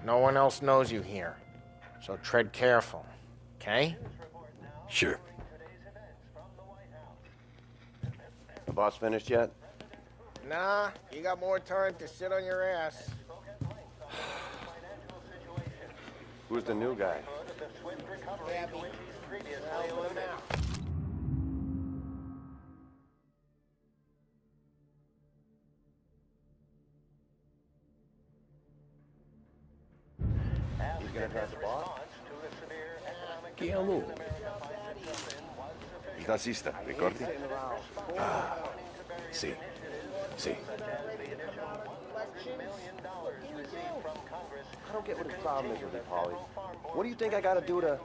No one else knows you here. So tread careful, okay? Sure. The boss finished yet? Nah, you got more time to sit on your ass. Who's the new guy? He's gonna drive the boss? Chi è lui? Il tassista, ricordi? Sì. Sì. I don't get what his problem is with you, Polly. What do you think I gotta do to...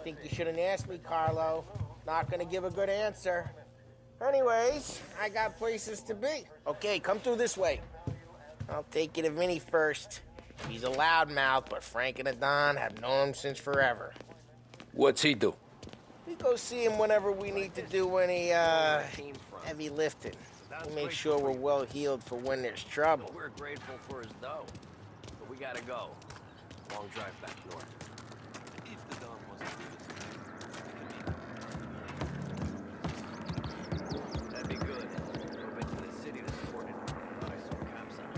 Think you shouldn't ask me, Carlo. Not gonna give a good answer. Anyways, I got places to be. Okay, come through this way. I'll take you to Vinny first. He's a loudmouth, but Frank and the Don have known him since forever. What's he do? We go see him whenever we need to do any, heavy lifting. We make sure we're well healed for when there's trouble. We're grateful for his dough, but we gotta go. Long drive back north. If the Don wasn't good, that'd be good. Move into the city this morning. Buy some campsites.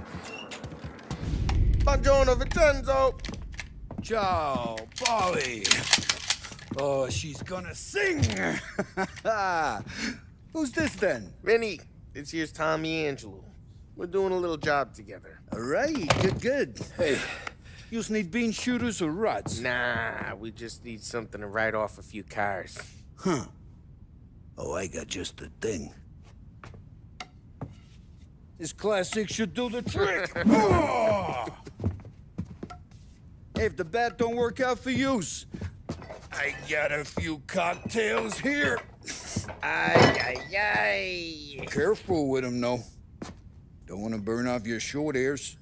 Buongiorno, Vincenzo! Ciao, Polly. Oh, she's gonna sing. Who's this then? Vinny, this here's Tommy Angelo. We're doing a little job together. All right, good. Hey, you need bean shooters or rods? Nah, we just need something to write off a few cars. Huh. Oh, I got just the thing. This classic should do the trick. Oh! Hey, if the bat don't work out for yous, I got a few cocktails here. Ay, ay, ay. Careful with them, though. Don't want to burn off your short hairs.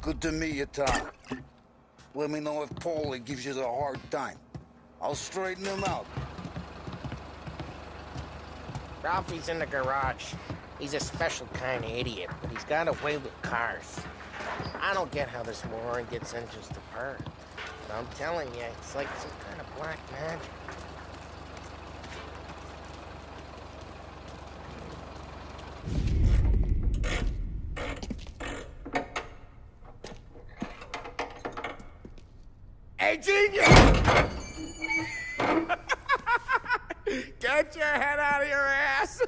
Good to meet you, Tom. Let me know if Paulie gives you the hard time. I'll straighten him out. Ralphie's in the garage. He's a special kind of idiot, but he's got a way with cars. I don't get how this moron gets engines to purr. But I'm telling you, it's like some kind of black magic. Hey, genius! Get your head out of your ass!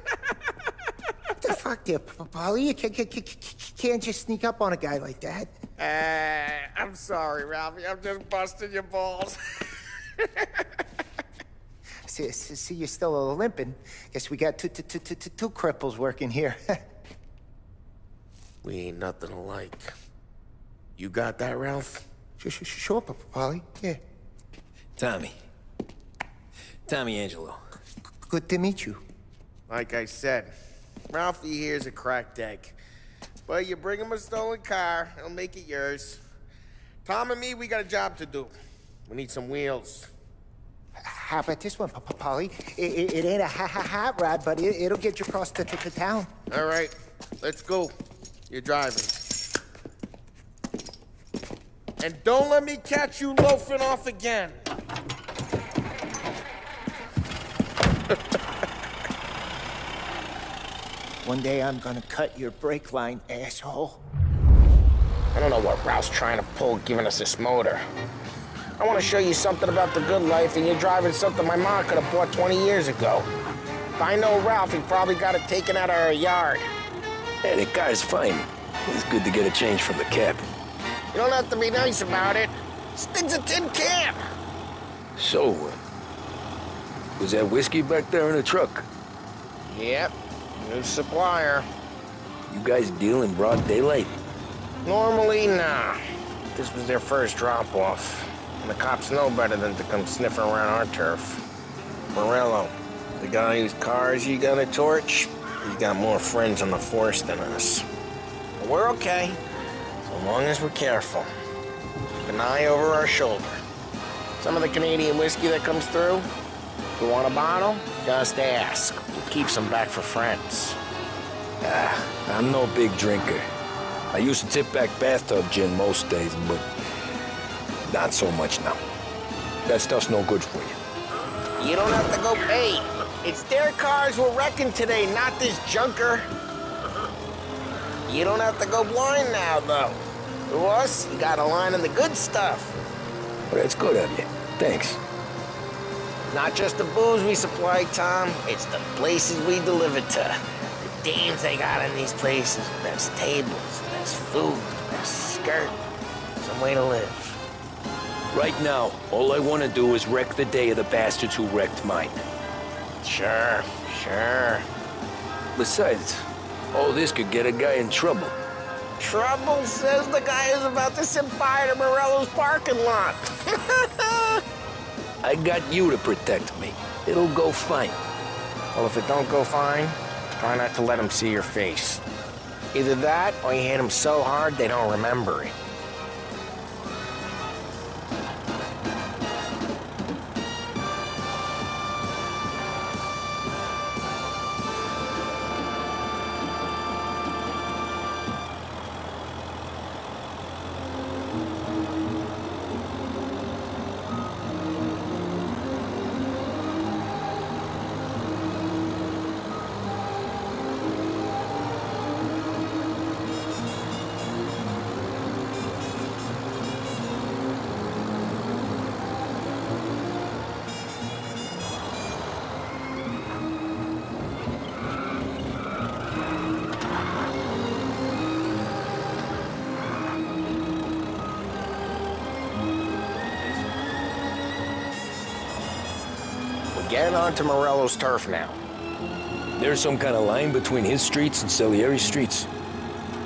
What the fuck there, Polly? You can't just sneak up on a guy like that. I'm sorry, Ralphie. I'm just busting your balls. See, you're still limping. Guess we got two cripples working here. We ain't nothing alike. You got that, Ralph? Sure, Polly. Yeah. Tommy Angelo. Good to meet you. Like I said, Ralphie here's a cracked egg. But you bring him a stolen car, he'll make it yours. Tom and me, we got a job to do. We need some wheels. How about this one, Polly? It ain't a hot rod, but it'll get you across to town. All right, let's go. You're driving. And don't let me catch you loafing off again. One day I'm gonna cut your brake line, asshole. I don't know what Ralph's trying to pull giving us this motor. I want to show you something about the good life, and you're driving something my mom could have bought 20 years ago. If I know Ralph, he probably got it taken out of our yard. Hey, the car's fine. It's good to get a change from the cab. You don't have to be nice about it. This thing's a tin can. So, was that whiskey back there in the truck? Yep, new supplier. You guys deal in broad daylight? Normally, nah. This was their first drop-off. And the cops know better than to come sniffing around our turf. Morello, the guy whose cars you gonna torch, he's got more friends on the force than us. But we're okay, so long as we're careful. Keep an eye over our shoulder. Some of the Canadian whiskey that comes through, if you want a bottle, just ask. We'll keep some back for friends. I'm no big drinker. I used to tip back bathtub gin most days, but not so much now. That stuff's no good for you. You don't have to go pay. It's their cars we're wrecking today, not this junker. You don't have to go blind now, though. To us, you got a line of the good stuff. Well, that's good of you. Thanks. Not just the booze we supply, Tom. It's the places we deliver to. The dames they got in these places. Best tables, best food, best skirt. Some way to live. Right now, all I want to do is wreck the day of the bastards who wrecked mine. Sure. Besides, all this could get a guy in trouble. Trouble, says the guy who's about to set fire to Morello's parking lot. I got you to protect me. It'll go fine. Well, if it don't go fine, try not to let them see your face. Either that, or you hit them so hard they don't remember it. Get onto Morello's turf now. There's some kind of line between his streets and Salieri's streets.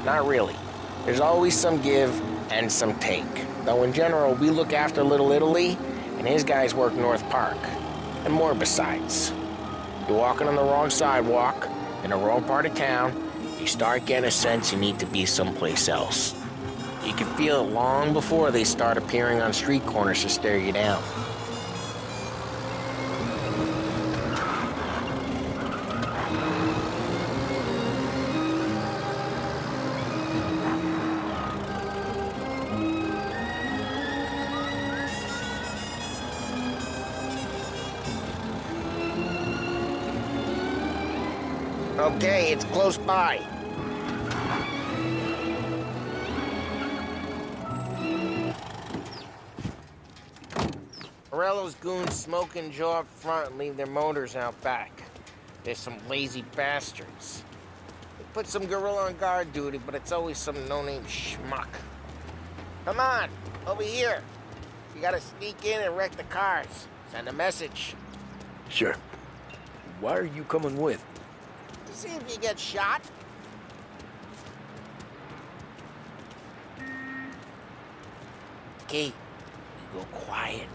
Not really. There's always some give and some take. Though in general, we look after Little Italy, and his guys work North Park. And more besides. You're walking on the wrong sidewalk, in the wrong part of town, you start getting a sense you need to be someplace else. You can feel it long before they start appearing on street corners to stare you down. Okay, it's close by. Morello's goons smoke and jaw up front and leave their motors out back. There's some lazy bastards. They put some gorilla on guard duty, but it's always some no-name schmuck. Come on, over here. You gotta sneak in and wreck the cars. Send a message. Sure. Why are you coming with? To see if you get shot. Key, you go quiet.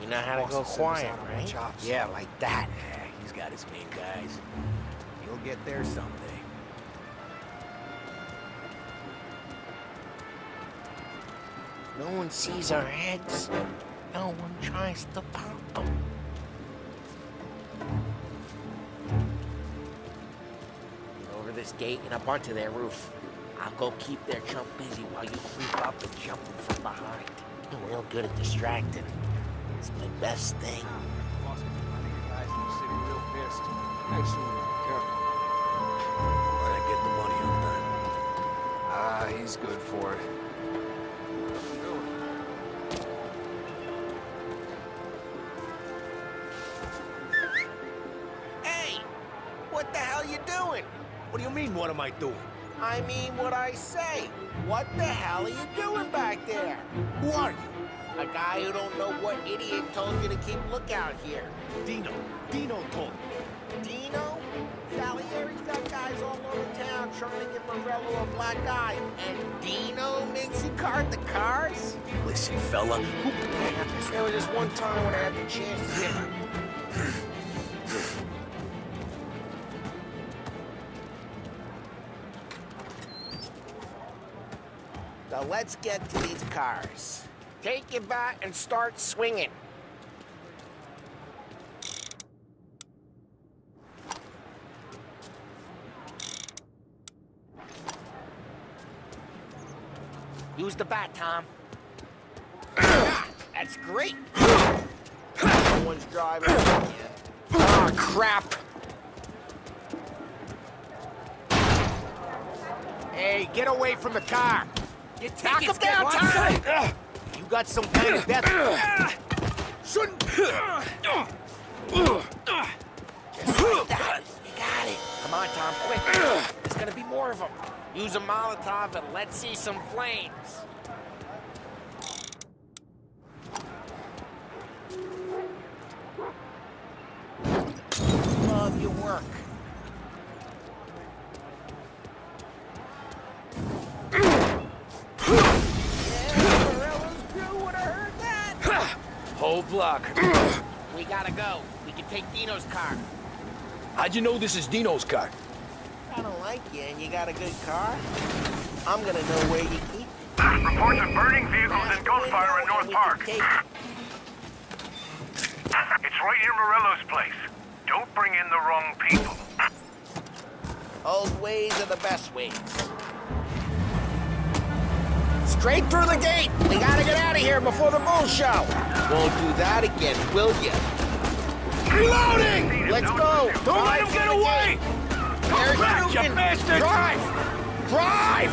You know how to go quiet, right? Yeah, like that. Yeah, he's got his main guys. You'll get there someday. No one sees our heads. No one tries to pop them. Get over this gate and up onto their roof. I'll go keep their chump busy while you creep up and jump them from behind. I'm real good at distracting. It's my best thing. When I get the money on time. Ah, he's good for it. Hey! What the hell you doing? What do you mean, what am I doing? I mean what I say. What the hell are you doing back there? Who are you? A guy who don't know what idiot told you to keep lookout here. Dino. Dino told me. Dino? Salieri's got guys all over town trying to get Morello a black eye. And Dino makes you cart the cars? Listen, fella. There was just one time when I had the chance to get him. So let's get to these cars. Take your bat and start swinging. Use the bat, Tom. That's great. No one's driving. Oh, crap. Hey, get away from the car. Knock him down, Tom. You got some kind of death. Shouldn't. Just like that. You got it. Come on, Tom, quick. There's gonna be more of them. Use a molotov and let's see some flames. Love your work. Whole block. We gotta go. We can take Dino's car. How'd you know this is Dino's car? I don't like you and you got a good car. I'm gonna know where you keep. Reports of burning vehicles and gunfire in North Park. It's right near Morello's place. Don't bring in the wrong people. Old ways are the best ways. Straight through the gate! We gotta get out of here before the bull show! Won't do that again, will ya? Reloading! Let's go! Don't let him get away! There's Back, you Newton. bastard! Drive! Drive!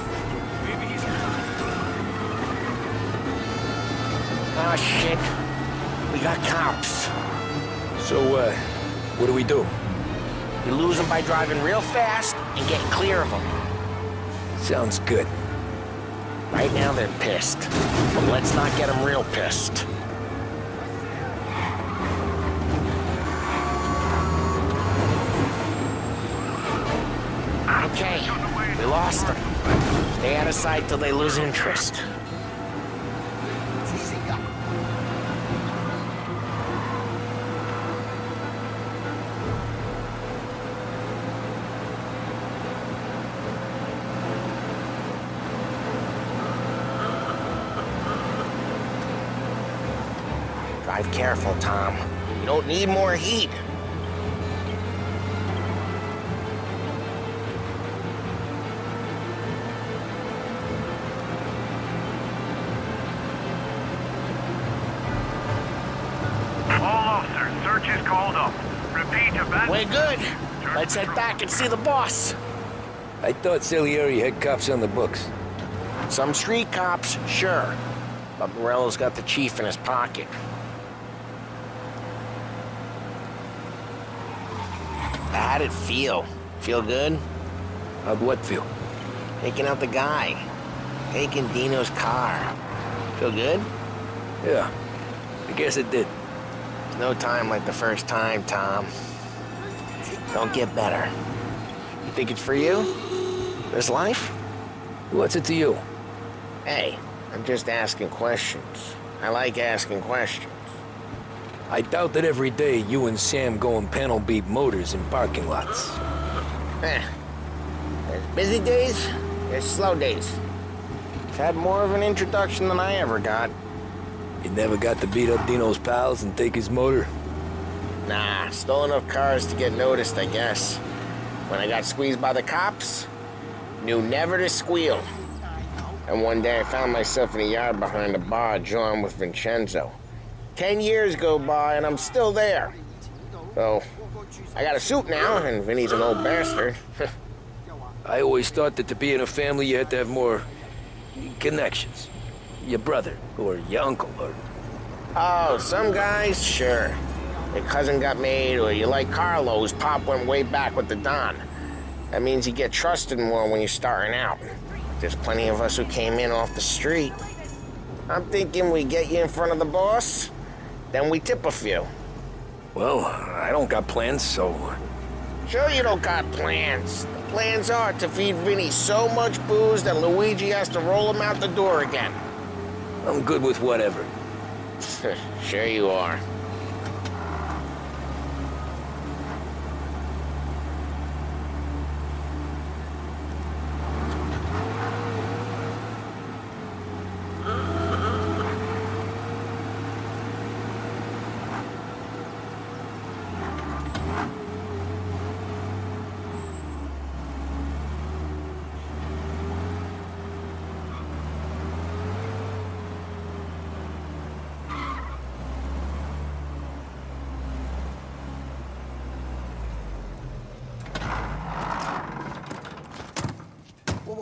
Oh, shit. We got cops. So, what do we do? You lose them by driving real fast and getting clear of them. Sounds good. Right now they're pissed, but let's not get them real pissed. Okay, we lost them. Stay out of sight till they lose interest. Drive careful, Tom. You don't need more heat. All officers, search is called up. Repeat, abandoned. We're good. Let's head back and see the boss. I thought Salieri had cops on the books. Some street cops, sure. But Morello's got the chief in his pocket. How'd it feel? Feel good? How'd what feel? Taking out the guy. Taking Dino's car. Feel good? Yeah, I guess it did. There's no time like the first time, Tom. Don't get better. You think it's for you? This life? What's it to you? Hey, I'm just asking questions. I like asking questions. I doubt that every day you and Sam go and panel beat motors in parking lots. There's busy days, there's slow days. I've had more of an introduction than I ever got. You never got to beat up Dino's pals and take his motor? Nah, stole enough cars to get noticed, I guess. When I got squeezed by the cops, knew never to squeal. And one day I found myself in a yard behind a bar drawn with Vincenzo. 10 years go by and I'm still there. So, I got a suit now, and Vinny's an old bastard. I always thought that to be in a family you had to have more connections. Your brother, or your uncle, or... Oh, some guys, sure. Your cousin got made, or you like Carlo's, Pop went way back with the Don. That means you get trusted more when you're starting out. There's plenty of us who came in off the street. I'm thinking we get you in front of the boss, then we tip a few. Well, I don't got plans, so... Sure you don't got plans. The plans are to feed Vinny so much booze that Luigi has to roll him out the door again. I'm good with whatever. Sure you are.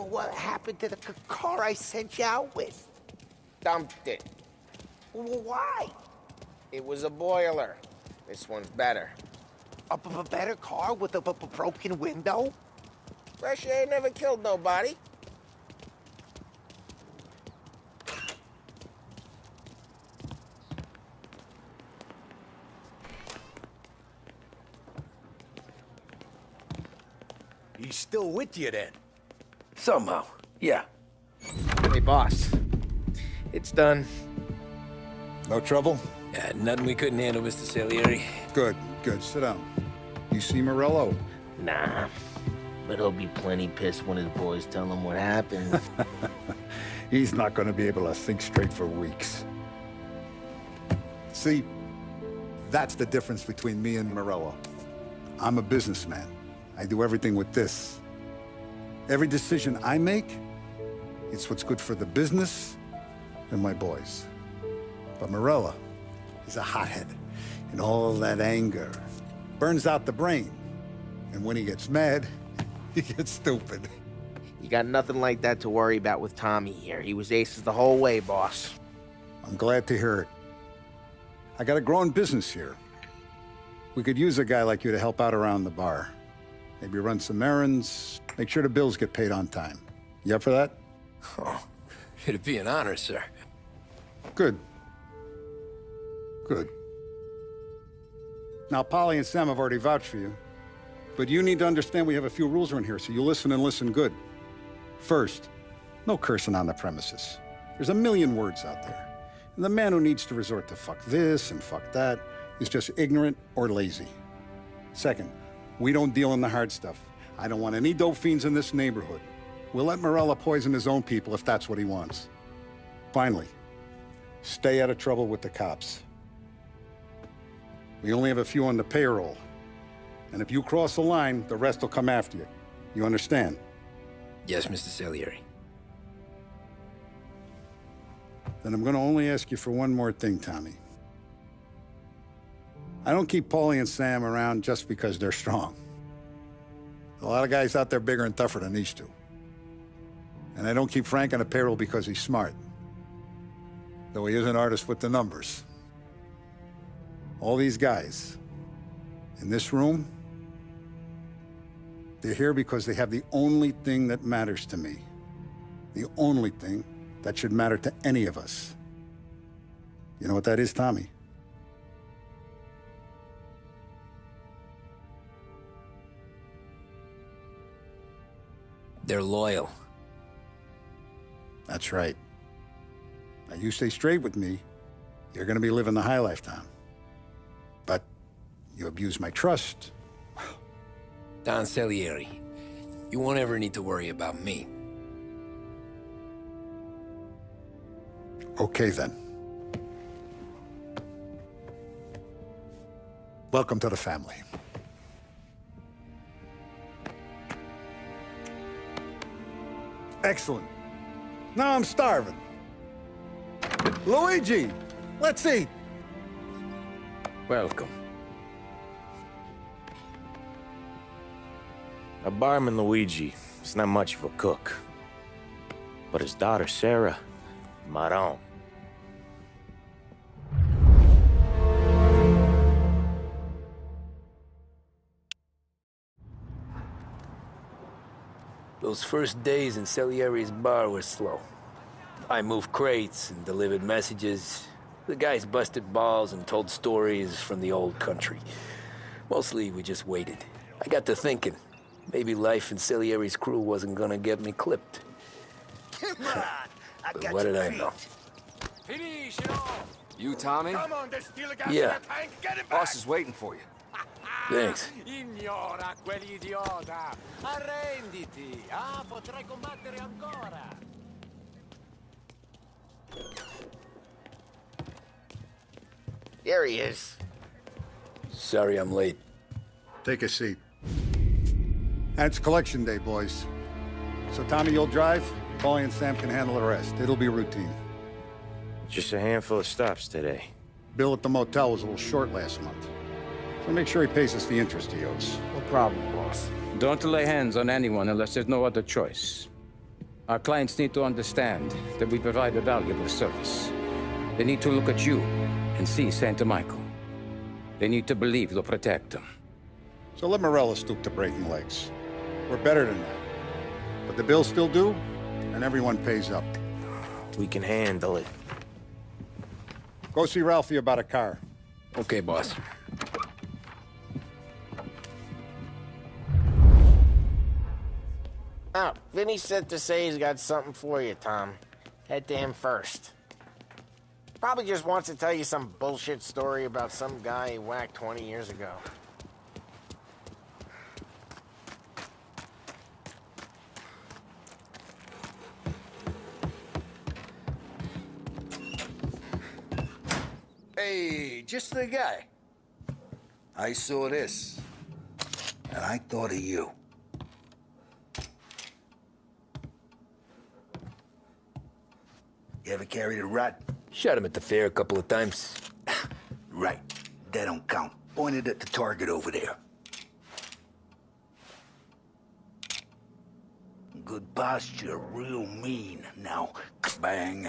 What happened to the car I sent you out with? Dumped it. Why? It was a boiler. This one's better. A better car with a broken window? Fresh air never killed nobody. He's still with you then? Somehow, yeah. Hey, boss. It's done. No trouble? Yeah, nothing we couldn't handle, Mr. Salieri. Good, good. Sit down. You see Morello? Nah. But he'll be plenty pissed when his boys tell him what happened. He's not going to be able to think straight for weeks. See, that's the difference between me and Morello. I'm a businessman. I do everything with this. Every decision I make, it's what's good for the business and my boys. But Morello is a hothead, and all that anger burns out the brain. And when he gets mad, he gets stupid. You got nothing like that to worry about with Tommy here. He was aces the whole way, boss. I'm glad to hear it. I got a growing business here. We could use a guy like you to help out around the bar. Maybe run some errands, make sure the bills get paid on time. You up for that? Oh, it'd be an honor, sir. Good. Good. Now, Polly and Sam have already vouched for you. But you need to understand we have a few rules around here, so you listen and listen good. First, no cursing on the premises. There's a million words out there. And the man who needs to resort to fuck this and fuck that is just ignorant or lazy. Second, we don't deal in the hard stuff. I don't want any dope fiends in this neighborhood. We'll let Morello poison his own people if that's what he wants. Finally, stay out of trouble with the cops. We only have a few on the payroll. And if you cross the line, the rest will come after you. You understand? Yes, Mr. Salieri. Then I'm gonna only ask you for one more thing, Tommy. I don't keep Paulie and Sam around just because they're strong. A lot of guys out there bigger and tougher than these two. And I don't keep Frank on the payroll because he's smart. Though he is an artist with the numbers. All these guys in this room, they're here because they have the only thing that matters to me. The only thing that should matter to any of us. You know what that is, Tommy? They're loyal. That's right. Now, you stay straight with me, you're gonna be living the high life, Tom. But you abuse my trust. Don Salieri, you won't ever need to worry about me. Okay, then. Welcome to the family. Excellent. Now I'm starving. Luigi, let's eat. Welcome. A barman Luigi is not much of a cook. But his daughter Sarah, Maron. Those first days in Salieri's bar were slow. I moved crates and delivered messages. The guys busted balls and told stories from the old country. Mostly, we just waited. I got to thinking, maybe life in Salieri's crew wasn't gonna get me clipped. Come on, But what did I know? You, Tommy? Come on, there's still a gas Yeah. in the tank. Get it back. Boss is waiting for you. Thanks. Ignora quell'idiota! Arrenditi! Ah, potrai combattere ancora! There he is. Sorry I'm late. Take a seat. And it's collection day, boys. So Tommy, you'll drive. Paulie and Sam can handle the rest. It'll be routine. Just a handful of stops today. Bill at the motel was a little short last month. So make sure he pays us the interest he owes. No problem, boss. Don't lay hands on anyone unless there's no other choice. Our clients need to understand that we provide a valuable service. They need to look at you and see Santa Michael. They need to believe you'll protect them. So let Morello stoop to breaking legs. We're better than that. But the bill's still due, and everyone pays up. We can handle it. Go see Ralphie about a car. Okay, boss. Oh, Vinny said to say he's got something for you, Tom. Head to him first. Probably just wants to tell you some bullshit story about some guy he whacked 20 years ago. Hey, just the guy. I saw this, and I thought of you. You ever carried a rat? Shot him at the fair a couple of times. Right. That don't count. Pointed at the target over there. Good posture, real mean. Now, bang.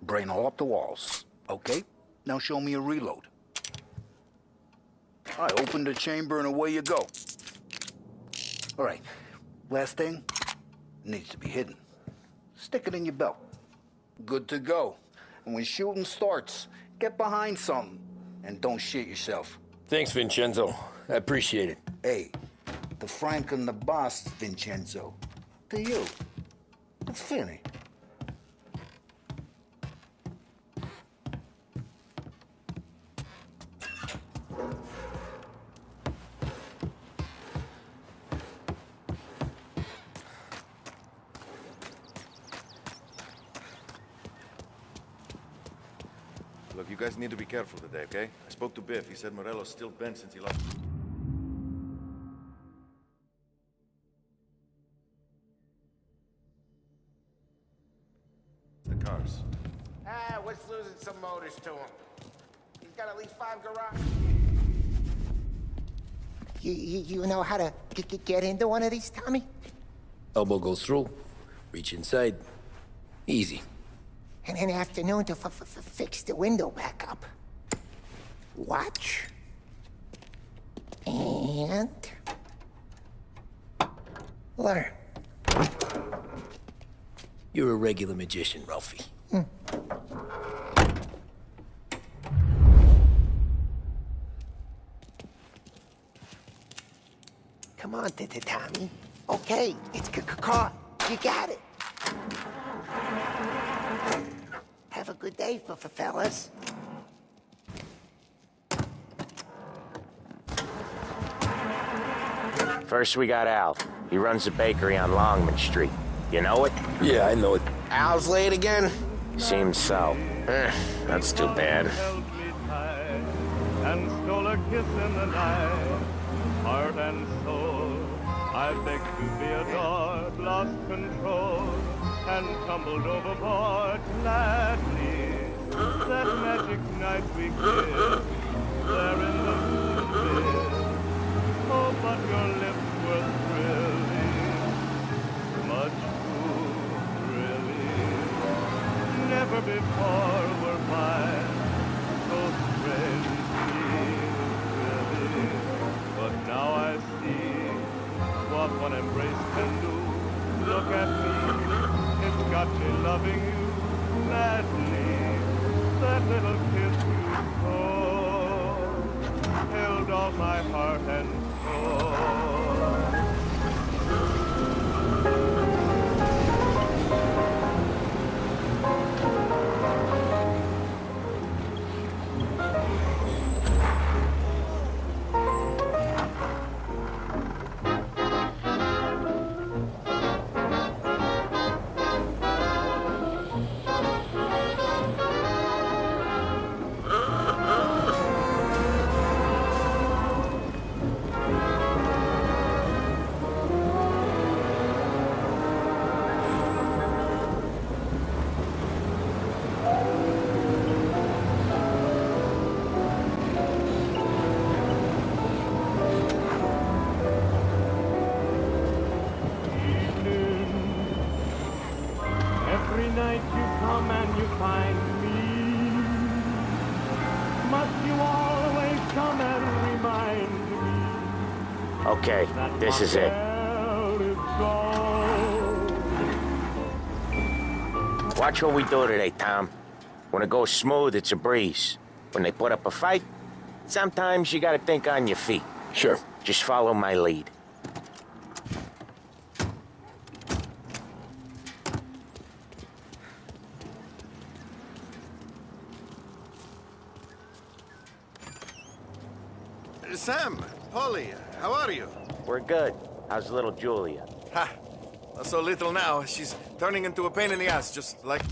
Brain all up the walls. Okay? Now show me a reload. I open the chamber and away you go. All right. Last thing. Needs to be hidden. Stick it in your belt. Good to go. And when shooting starts, get behind something. And don't shit yourself. Thanks, Vincenzo. I appreciate it. Hey, the Frank and the boss, Vincenzo. To you. It's Finny. Look, you guys need to be careful today, okay? I spoke to Biff. He said Morello's still bent since he lost... the cars. Ah, what's losing some motors to him? He's got at least 5 garages. You know how to get into one of these, Tommy? Elbow goes through. Reach inside. Easy. And an afternoon to fix the window back up. Watch. And... learn. You're a regular magician, Ralphie. Come on, Tommy. Okay, it's caught. You got it. Have a good day, fellas. First, we got Al. He runs a bakery on Longman Street. You know it? Yeah, I know it. Al's late again? Seems so. That's too bad. And stole a kiss in the night, heart and soul. I begged to be adored, lost control, and tumbled overboard gladly. That magic night we kissed, there in the moonlit. Oh, but your lips were thrilling, much too thrilling. Never before were mine so strangely thrilling. But now I see what one embrace can do. Look at me, it's got me loving you madly. That little kiss you stole held all my heart and soul. every night you come and you find me. Must you always come and remind me Okay, that this my is it. girl is gone? Watch what we do today, Tom. When it goes smooth, it's a breeze. When they put up a fight, sometimes you gotta think on your feet. Sure. Just follow my lead. Sam, Polly, how are you? We're good. How's little Julia? Ha! Not so little now. She's turning into a pain in the ass, just like...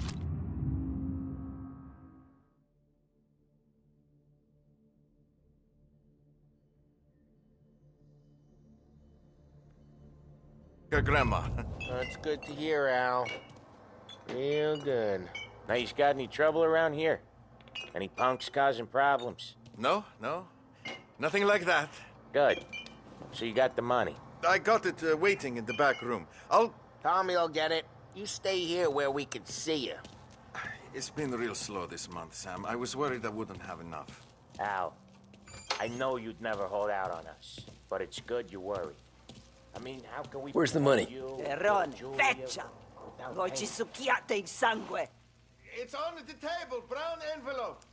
her grandma. That's good to hear, Al. Real good. Now, you got any trouble around here? Any punks causing problems? No, no. Nothing like that. Good. So you got the money. I got it waiting in the back room. Tommy'll get it. You stay here where we can see you. It's been real slow this month, Sam. I was worried I wouldn't have enough. Al, I know you'd never hold out on us, but it's good you worry. I mean, how can we... Where's the money? Terrone, feccia! Voi ci succhiate il sangue! It's on the table, brown envelope.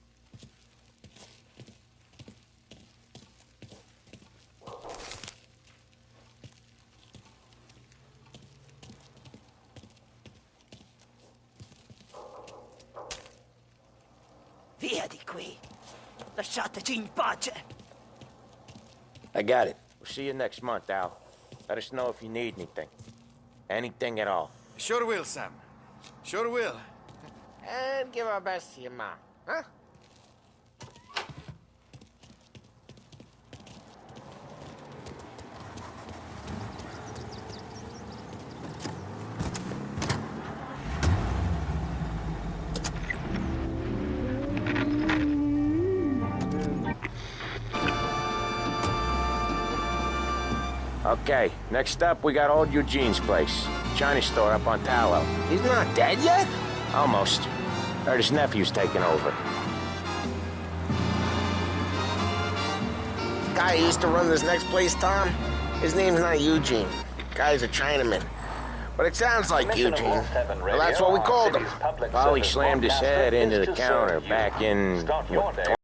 Via di qui! Lasciateci in pace! I got it. We'll see you next month, Al. Let us know if you need anything. Anything at all. Sure will, Sam. Sure will. And give our best to your mom, huh? Okay, next up, we got old Eugene's place. China store up on Tallow. He's not dead yet? Almost. Heard his nephew's taking over. Guy who used to run this next place, Tom, his name's not Eugene. Guy's a Chinaman. But it sounds like Eugene. Well, that's what we called him. Polly slammed his head into the counter back in... what,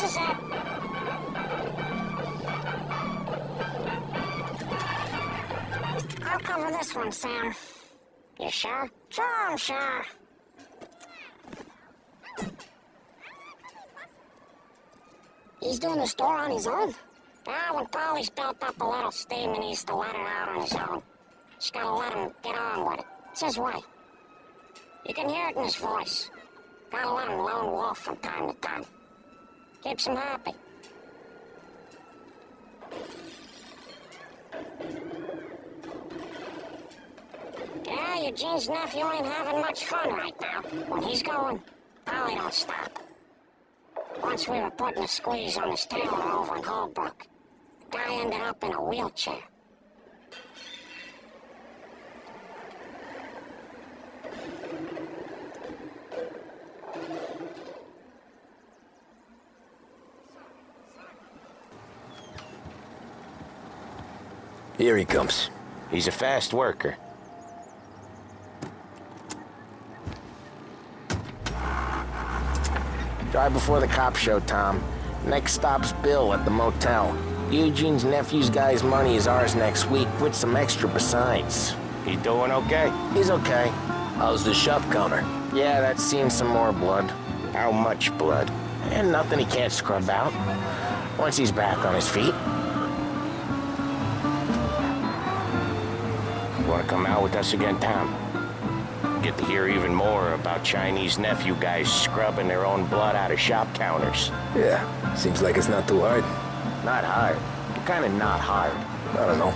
This is it. I'll cover this one, Sam. You sure? Sure, I'm sure. He's doing the store on his own? When Polly's built up a little steam and he used to let it out on his own. Just gotta let him get on with it. It's his way. You can hear it in his voice. Gotta let him lone wolf from time to time. Keeps him happy. Yeah, Eugene's nephew ain't having much fun right now. When he's going, Polly don't stop. Once we were putting a squeeze on his tailor over in Holbrook. The guy ended up in a wheelchair. Here he comes. He's a fast worker. Drive before the cops show, Tom. Next stop's Bill at the motel. Eugene's nephew's guy's money is ours next week, with some extra besides. He doing okay? He's okay. How's the shop counter? Yeah, that's seen some more blood. How much blood? And nothing he can't scrub out. Once he's back on his feet. Want to come out with us again, Tom? Get to hear even more about Chinese nephew guys scrubbing their own blood out of shop counters. Yeah, seems like it's not too hard. Not hard. Kind of not hard. I don't know.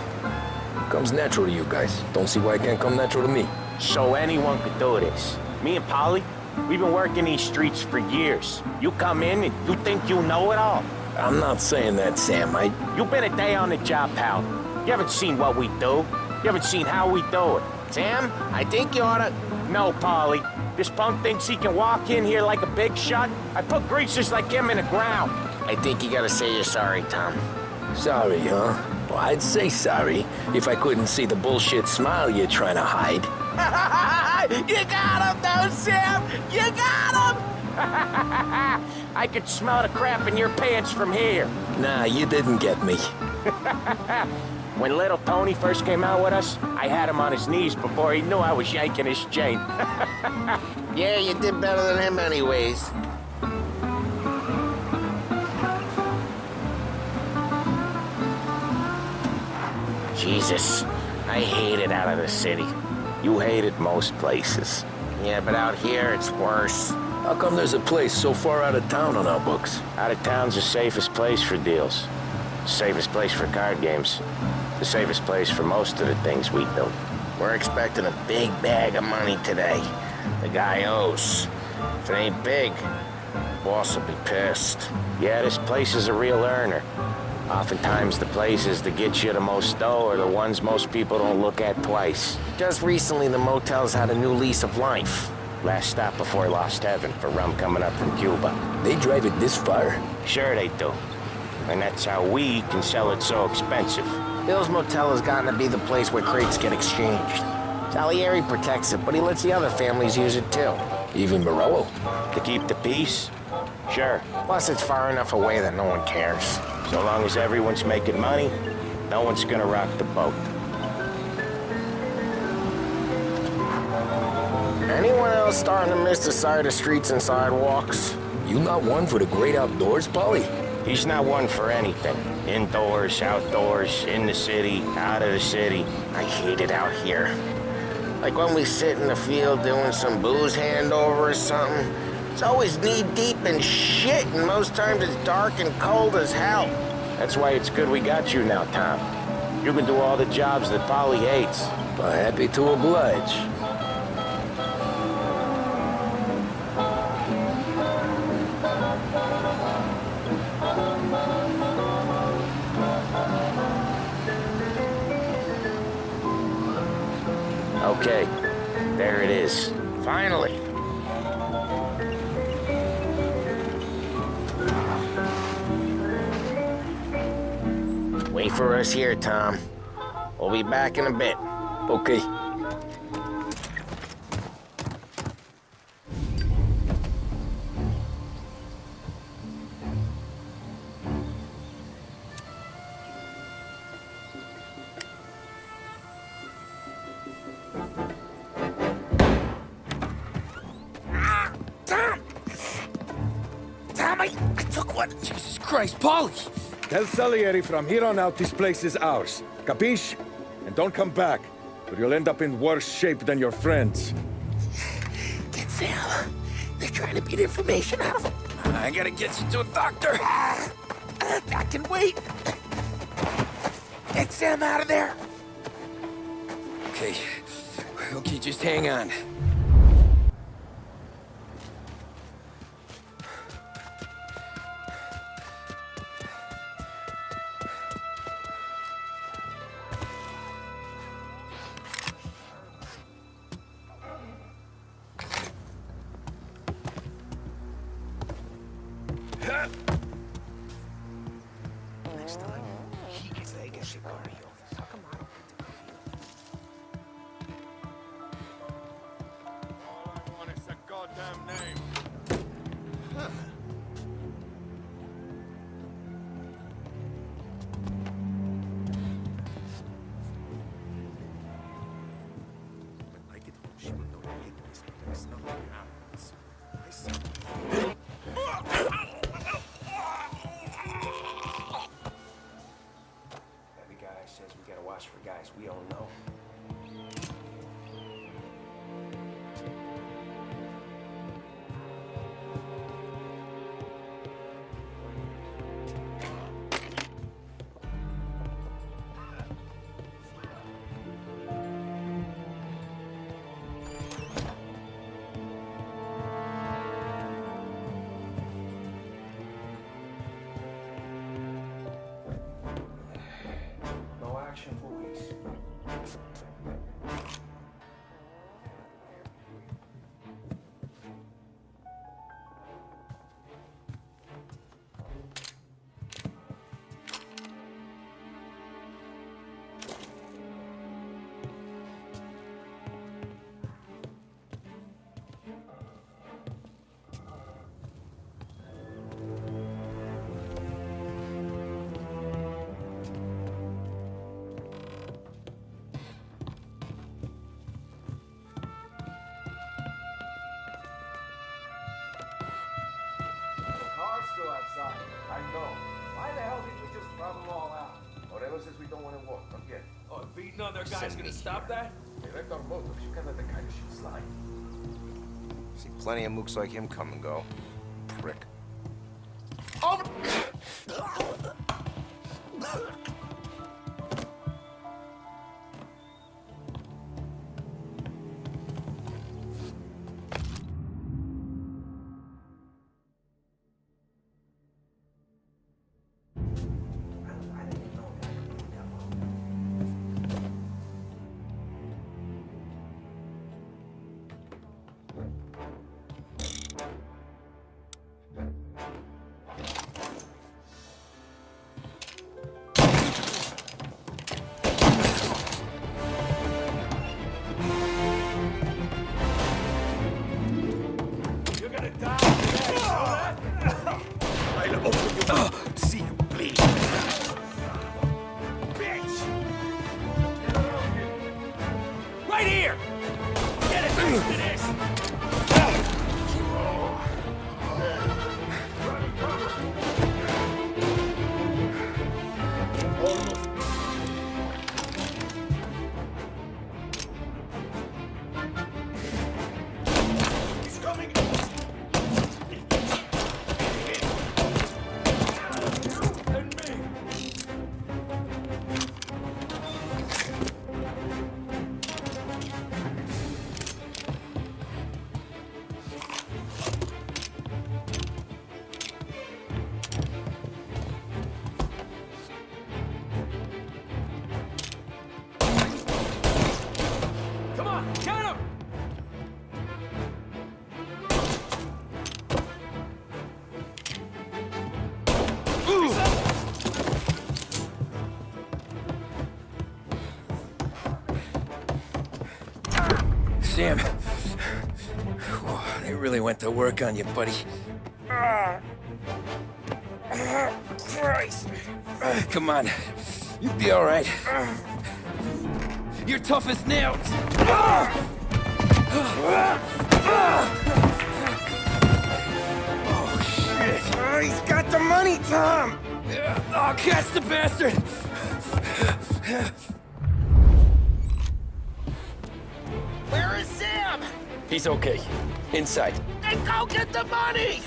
Comes natural to you guys. Don't see why it can't come natural to me. So anyone could do this. Me and Polly, we've been working these streets for years. You come in and you think you know it all. I'm not saying that, Sam. You've been a day on the job, pal. You haven't seen what we do. You haven't seen how we do it. Sam, I think you oughta... No, Polly. This punk thinks he can walk in here like a big shot. I put greasers like him in the ground. I think you gotta say you're sorry, Tom. Sorry, huh? Well, I'd say sorry if I couldn't see the bullshit smile you're trying to hide. You got him, though, Sam! You got him! I could smell the crap in your pants from here. Nah, you didn't get me. When little Tony first came out with us, I had him on his knees before he knew I was yanking his chain. Yeah, you did better than him anyways. Jesus, I hate it out of the city. You hate it most places. Yeah, but out here, it's worse. How come there's a place so far out of town on our books? Out of town's the safest place for deals. Safest place for card games. The safest place for most of the things we do. We're expecting a big bag of money today. The guy owes. If it ain't big, boss will be pissed. Yeah, this place is a real earner. Oftentimes the places that get you the most dough are the ones most people don't look at twice. Just recently, the motel's had a new lease of life. Last stop before Lost Heaven for rum coming up from Cuba. They drive it this far? Sure they do. And that's how we can sell it so expensive. Bill's Motel has gotten to be the place where crates get exchanged. Salieri protects it, but he lets the other families use it too. Even Morello? To keep the peace? Sure. Plus it's far enough away that no one cares. So long as everyone's making money, no one's gonna rock the boat. Anyone else starting to miss the side of streets and sidewalks? You not one for the great outdoors, Polly? He's not one for anything. Indoors, outdoors, in the city, out of the city. I hate it out here. Like when we sit in the field doing some booze handover or something. It's always knee-deep in shit, and most times it's dark and cold as hell. That's why it's good we got you now, Tom. You can do all the jobs that Polly hates. Well, happy to oblige. Okay, there it is. Finally. Wait for us here, Tom. We'll be back in a bit. Okay. What? Jesus Christ, Paulie! Tell Salieri from here on out this place is ours. Capiche? And don't come back, or you'll end up in worse shape than your friends. Get Sal. They're trying to beat information out of him. I gotta get you to a doctor. I can wait. Get Sam out of there. Okay. Okay, just hang on. Next time, he gets the ese corrillo. How come I don't get to go here? All I want is a goddamn name. Every guy says we gotta watch for guys we don't know. No action for weeks. Car's still outside. I know. Why the hell didn't we just run them all out? Aurelio says we don't want to walk. Don't get it. Oh, beating on their guys gonna stop that? They wrecked our motives. You can't let the kind of shit slide. See plenty of mooks like him come and go. Prick. You're gonna die today, you know that? I'll open you up. See you bleed. Bitch! Right here! Get a taste of this! He's coming. Come on, get him! Sam. Whoa, they really went to work on you, buddy. Christ. Come on. You'll be all right. You're tough as nails. Oh, shit. He's got the Tom! Oh, catch the bastard! Where is Sam? He's okay. Inside. Then go get the money!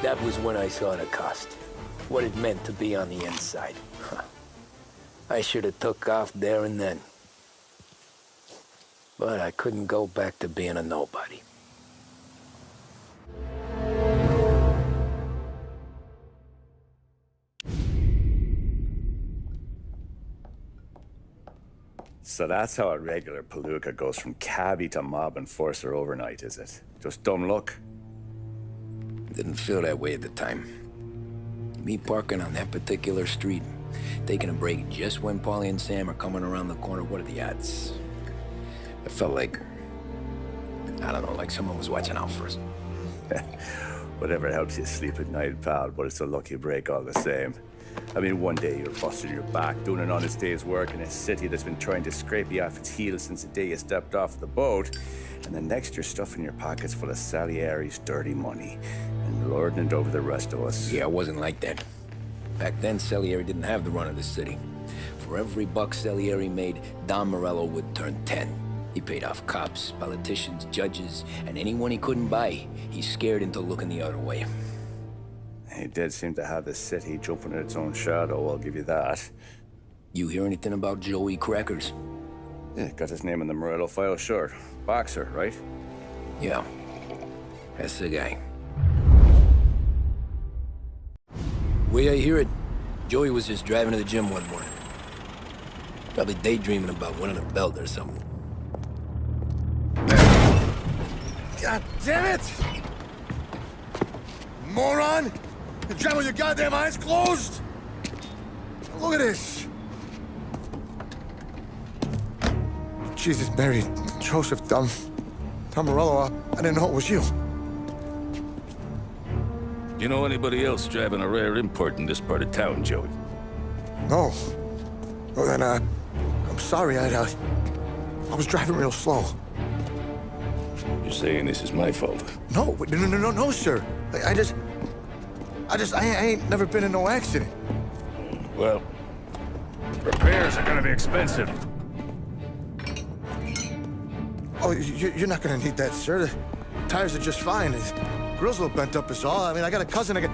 That was when I saw the cost. What it meant to be on the inside. I should have took off there and then. But I couldn't go back to being a nobody. So that's how a regular palooka goes from cabbie to mob enforcer overnight, is it? Just dumb luck? Didn't feel that way at the time. Me parking on that particular street, taking a break just when Paulie and Sam are coming around the corner, what are the odds? It felt like, I don't know, like someone was watching out for us. Whatever helps you sleep at night, pal, but it's a lucky break all the same. I mean, one day you're busting your back, doing an honest day's work in a city that's been trying to scrape you off its heels since the day you stepped off the boat, and the next you're stuffing your pockets full of Salieri's dirty money and lording it over the rest of us. Yeah, it wasn't like that. Back then, Salieri didn't have the run of the city. For every buck Salieri made, Don Morello would turn 10. He paid off cops, politicians, judges, and anyone he couldn't buy, he scared into looking the other way. He did seem to have the city jumping at its own shadow, I'll give you that. You hear anything about Joey Crackers? Yeah, got his name in the Morello file, sure. Boxer, right? Yeah, that's the guy. Way I hear it, Joey was just driving to the gym one morning. Probably daydreaming about winning a belt or something. God damn it! Moron! You're driving with your goddamn eyes closed! Look at this! Jesus, Mary, Joseph, Tom Morello, I didn't know it was you. You know anybody else driving a rare import in this part of town, Joey? No. Well, then, I'm sorry, I was driving real slow. You're saying this is my fault? No, sir. I ain't never been in no accident. Well, repairs are gonna be expensive. Oh, you're not gonna need that, sir. The tires are just fine. The grill's a little bent up is all. I mean, I got a cousin I can...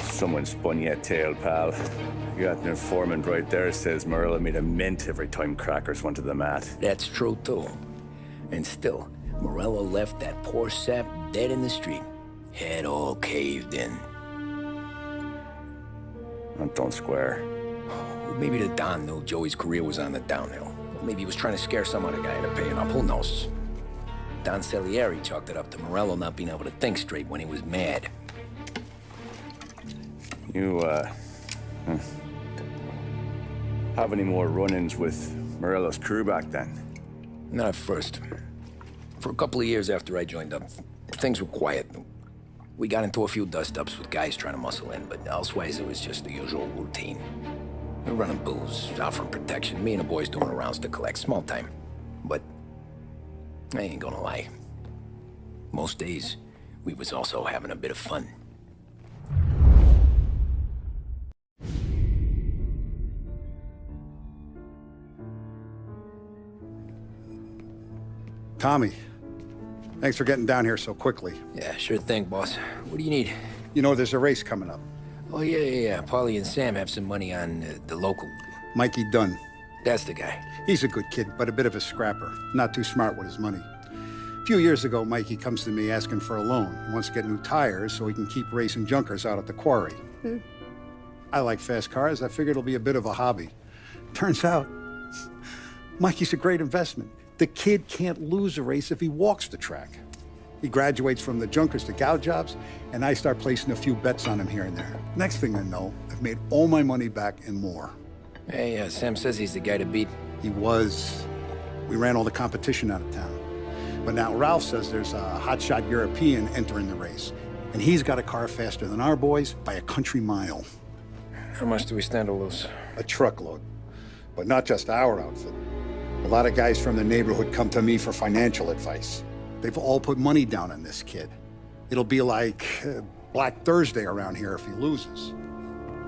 Someone spun you a tale, pal. You got an informant right there says Morello made a mint every time crackers went to the mat. That's true, too. And still, Morello left that poor sap dead in the street. Head all caved in. That don't square. Well, maybe the Don knew Joey's career was on the downhill. Maybe he was trying to scare some other guy into paying up. Who knows? Don Salieri chalked it up to Morello not being able to think straight when he was mad. You, have any more run-ins with Morello's crew back then? Not at first. For a couple of years after I joined up, things were quiet. We got into a few dust-ups with guys trying to muscle in, but elsewise it was just the usual routine. We were running booze, out from protection, me and the boys doing rounds to collect, small time. But I ain't gonna lie. Most days, we was also having a bit of fun. Tommy, thanks for getting down here so quickly. Yeah, sure thing, boss. What do you need? You know, there's a race coming up. Oh, yeah. Paulie and Sam have some money on the local. Mikey Dunn. That's the guy. He's a good kid, but a bit of a scrapper. Not too smart with his money. A few years ago, Mikey comes to me asking for a loan. He wants to get new tires so he can keep racing junkers out at the quarry. I like fast cars. I figured it'll be a bit of a hobby. Turns out, Mikey's a great investment. The kid can't lose a race if he walks the track. He graduates from the junkers to gal jobs, and I start placing a few bets on him here and there. Next thing I know, I've made all my money back and more. Hey, Sam says he's the guy to beat. He was. We ran all the competition out of town. But now Ralph says there's a hotshot European entering the race, and he's got a car faster than our boys by a country mile. How much do we stand to lose? A truckload. But not just our outfit. A lot of guys from the neighborhood come to me for financial advice. They've all put money down on this kid. It'll be like Black Thursday around here if he loses.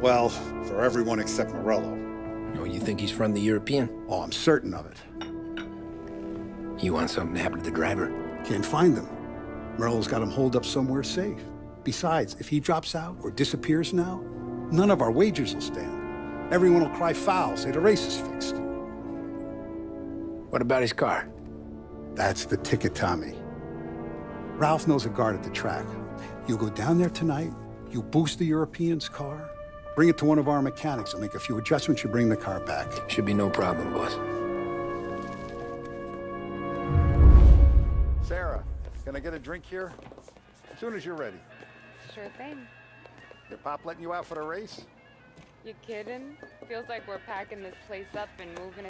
Well, for everyone except Morello. Oh, you think he's from the European? Oh, I'm certain of it. You want something to happen to the driver? Can't find him. Morello's got him holed up somewhere safe. Besides, if he drops out or disappears now, none of our wagers will stand. Everyone will cry foul, say the race is fixed. What about his car? That's the ticket, Tommy. Ralph knows a guard at the track. You go down there tonight, you boost the European's car, bring it to one of our mechanics, and make a few adjustments, you bring the car back. Should be no problem, boss. Sarah, can I get a drink here? As soon as you're ready. Sure thing. Your pop letting you out for the race? You kidding? Feels like we're packing this place up and moving